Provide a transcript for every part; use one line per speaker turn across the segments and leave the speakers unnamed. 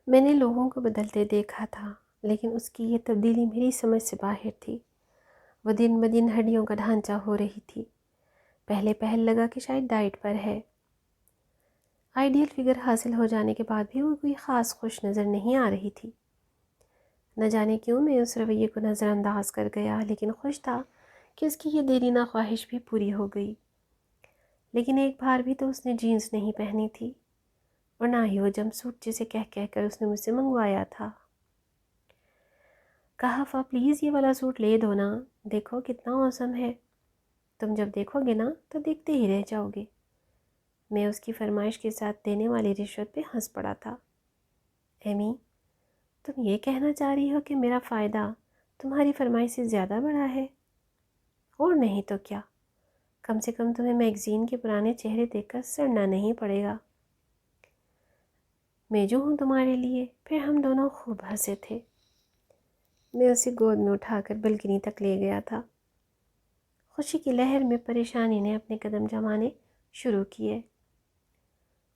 میں نے لوگوں کو بدلتے دیکھا تھا، لیکن اس کی یہ تبدیلی میری سمجھ سے باہر تھی۔ وہ دن بدن ہڈیوں کا ڈھانچہ ہو رہی تھی۔ پہلے پہل لگا کہ شاید ڈائٹ پر ہے۔ آئیڈیل فگر حاصل ہو جانے کے بعد بھی وہ کوئی خاص خوش نظر نہیں آ رہی تھی۔ نہ جانے کیوں میں اس رویے کو نظر انداز کر گیا، لیکن خوش تھا کہ اس کی یہ دیرینہ خواہش بھی پوری ہو گئی۔ لیکن ایک بار بھی تو اس نے جینس نہیں پہنی تھی، اور نہ ہی وہ جمپ سوٹ جسے کہہ کر اس نے مجھ سے منگوایا تھا۔ کہا فا پلیز یہ والا سوٹ لے دو نا، دیکھو کتنا اوسم ہے، تم جب دیکھو گے نا تو دیکھتے ہی رہ جاؤ گے۔ میں اس کی فرمائش کے ساتھ دینے والی رشوت پہ ہنس پڑا تھا۔ ایمی، تم یہ کہنا چاہ رہی ہو کہ میرا فائدہ تمہاری فرمائش سے زیادہ بڑا ہے؟ اور نہیں تو کیا، کم سے کم تمہیں میگزین کے پرانے چہرے دیکھ کر سڑنا نہیں پڑے گا۔ میں جو ہوں تمہارے لیے۔ پھر ہم دونوں خوب ہنسے تھے۔ میں اسے گود میں اٹھا کر بلکنی تک لے گیا تھا۔ خوشی کی لہر میں پریشانی نے اپنے قدم جمانے شروع کیے۔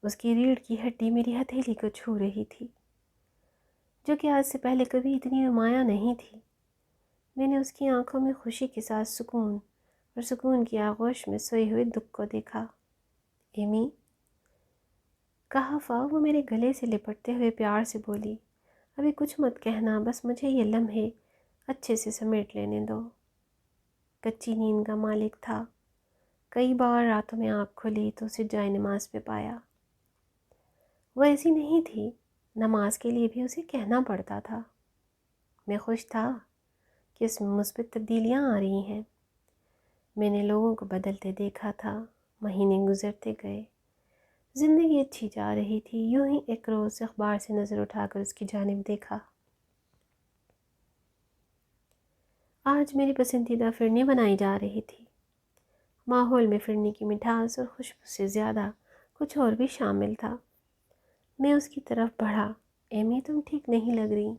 اس کی ریڑھ کی ہڈی میری ہتھیلی کو چھو رہی تھی، جو کہ آج سے پہلے کبھی اتنی نمایاں نہیں تھی۔ میں نے اس کی آنکھوں میں خوشی کے ساتھ سکون، اور سکون کی آغوش میں سوئے ہوئے دکھ کو دیکھا۔ ایمی، کہا فا وہ میرے گلے سے لپٹتے ہوئے پیار سے بولی، ابھی کچھ مت کہنا، بس مجھے یہ لمحے اچھے سے سمیٹ لینے دو۔ کچی نیند کا مالک تھا۔ کئی بار راتوں میں آنکھ کھلی تو اسے جائے نماز پہ پایا۔ وہ ایسی نہیں تھی، نماز کے لیے بھی اسے کہنا پڑتا تھا۔ میں خوش تھا کہ اس میں مثبت تبدیلیاں آ رہی ہیں۔ میں نے لوگوں کو بدلتے دیکھا تھا، مہینے گزرتے گئے، زندگی اچھی جا رہی تھی۔ یوں ہی ایک روز اخبار سے نظر اٹھا کر اس کی جانب دیکھا۔ آج میری پسندیدہ فرنی بنائی جا رہی تھی۔ ماحول میں فرنی کی مٹھاس اور خوشبو سے زیادہ کچھ اور بھی شامل تھا۔ میں اس کی طرف بڑھا۔ ایمی، تم ٹھیک نہیں لگ رہی،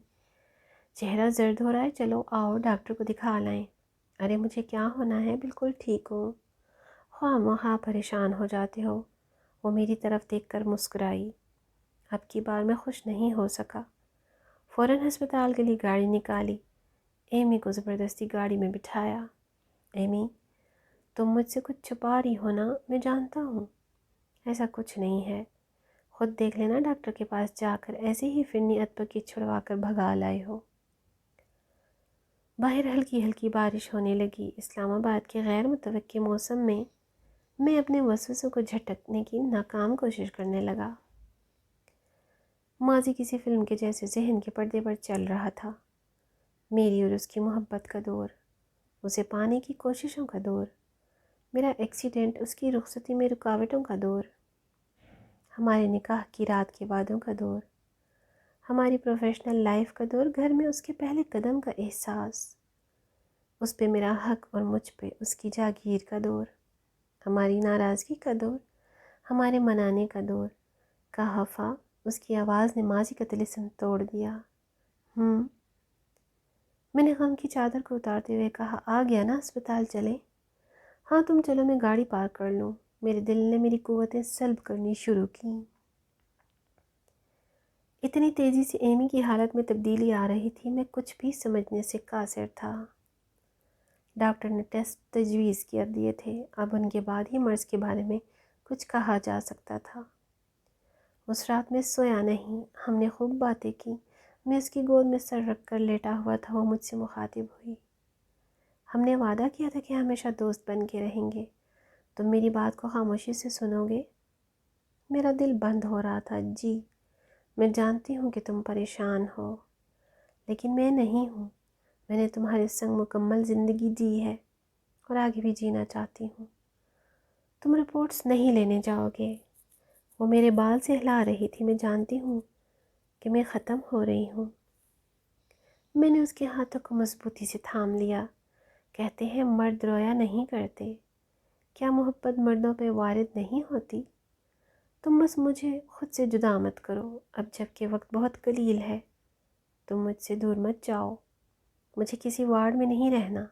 چہرہ زرد ہو رہا ہے، چلو آؤ ڈاکٹر کو دکھا لائیں۔ ارے مجھے کیا ہونا ہے، بالکل ٹھیک ہوں۔ خواہ مخواہ پریشان ہو جاتے ہو۔ وہ میری طرف دیکھ کر مسکرائی۔ اب کی بار میں خوش نہیں ہو سکا۔ فوراً ہسپتال کے لیے گاڑی نکالی۔ ایمی کو زبردستی گاڑی میں بٹھایا۔ ایمی، تم مجھ سے کچھ چھپا رہی ہو نا، میں جانتا ہوں۔ ایسا کچھ نہیں ہے، خود دیکھ لینا ڈاکٹر کے پاس جا کر، ایسے ہی فرنی اتپکی چھڑوا کر بھگا لائے ہو۔ باہر ہلکی ہلکی بارش ہونے لگی۔ اسلام آباد کے غیر متوقع موسم میں اپنے وسوسوں کو جھٹکنے کی ناکام کوشش کرنے لگا۔ ماضی کسی فلم کے جیسے ذہن کے پردے پر چل رہا تھا۔ میری اور اس کی محبت کا دور، اسے پانے کی کوششوں کا دور، میرا ایکسیڈنٹ، اس کی رخصتی میں رکاوٹوں کا دور، ہمارے نکاح کی رات کے وعدوں کا دور، ہماری پروفیشنل لائف کا دور، گھر میں اس کے پہلے قدم کا احساس، اس پہ میرا حق اور مجھ پہ اس کی جاگیر کا دور، ہماری ناراضگی کا دور، ہمارے منانے کا دور۔ کہا فا، اس کی آواز نے ماضی کا طلسم توڑ دیا۔ میں نے غم کی چادر کو اتارتے ہوئے کہا، آ گیا نا ہسپتال چلیں؟ ہاں تم چلو، میں گاڑی پارک کر لوں۔ میرے دل نے میری قوتیں سلب کرنی شروع کیں۔ اتنی تیزی سے ایمی کی حالت میں تبدیلی آ رہی تھی، میں کچھ بھی سمجھنے سے قاصر تھا۔ ڈاکٹر نے ٹیسٹ تجویز کر دیے تھے، اب ان کے بعد ہی مرض کے بارے میں کچھ کہا جا سکتا تھا۔ اس رات میں سویا نہیں، ہم نے خوب باتیں کی۔ میں اس کی گود میں سر رکھ کر لیٹا ہوا تھا، وہ مجھ سے مخاطب ہوئی۔ ہم نے وعدہ کیا تھا کہ ہمیشہ دوست بن کے رہیں گے، تم میری بات کو خاموشی سے سنو گے؟ میرا دل بند ہو رہا تھا۔ جی، میں جانتی ہوں کہ تم پریشان ہو، لیکن میں نہیں ہوں۔ میں نے تمہارے سنگ مکمل زندگی جی ہے، اور آگے بھی جینا چاہتی ہوں۔ تم رپورٹس نہیں لینے جاؤ گے؟ وہ میرے بال سے ہلا رہی تھی۔ میں جانتی ہوں کہ میں ختم ہو رہی ہوں۔ میں نے اس کے ہاتھوں کو مضبوطی سے تھام لیا۔ کہتے ہیں مرد رویا نہیں کرتے، کیا محبت مردوں پہ وارد نہیں ہوتی؟ تم بس مجھے خود سے جدا مت کرو، اب جب کہ وقت بہت قلیل ہے۔ تم مجھ سے دور مت جاؤ، مجھے کسی وارڈ میں نہیں رہنا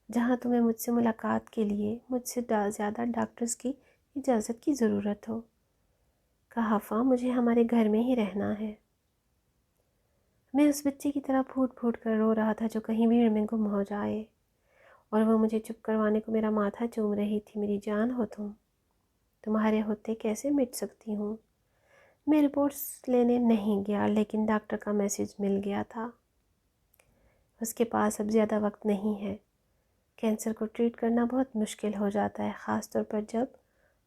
جہاں تمہیں مجھ سے ملاقات کے لیے مجھ سے زیادہ ڈاکٹرز کی اجازت کی ضرورت ہو۔ کہا فا، مجھے ہمارے گھر میں ہی رہنا ہے۔ میں اس بچے کی طرح پھوٹ پھوٹ کر رو رہا تھا جو کہیں بھیڑ میں گم ہو جائے، اور وہ مجھے چپ کروانے کو میرا ماتھا چوم رہی تھی۔ میری جان ہو تم، تمہارے ہوتے کیسے مٹ سکتی ہوں۔ میں رپورٹس لینے نہیں گیا، لیکن ڈاکٹر کا میسج مل گیا تھا۔ اس کے پاس اب زیادہ وقت نہیں ہے۔ کینسر کو ٹریٹ کرنا بہت مشکل ہو جاتا ہے، خاص طور پر جب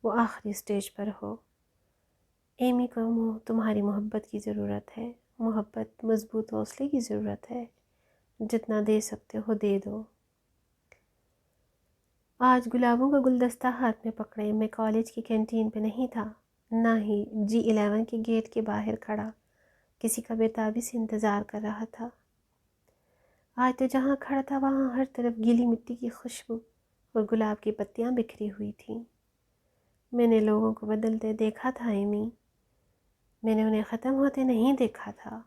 وہ آخری سٹیج پر ہو۔ ایمی کو تمہاری محبت کی ضرورت ہے، محبت، مضبوط حوصلے کی ضرورت ہے۔ جتنا دے سکتے ہو دے دو۔ آج گلابوں کا گلدستہ ہاتھ میں پکڑے میں کالج کی کینٹین پہ نہیں تھا، نہ ہی G11 کے گیٹ کے باہر کھڑا کسی کا بےتابی سے انتظار کر رہا تھا۔ آج تو جہاں کھڑا تھا وہاں ہر طرف گیلی مٹی کی خوشبو اور گلاب کی پتیاں بکھری ہوئی تھیں۔ میں نے لوگوں کو بدلتے دیکھا تھا ایمی، میں نے انہیں ختم ہوتے نہیں دیکھا تھا۔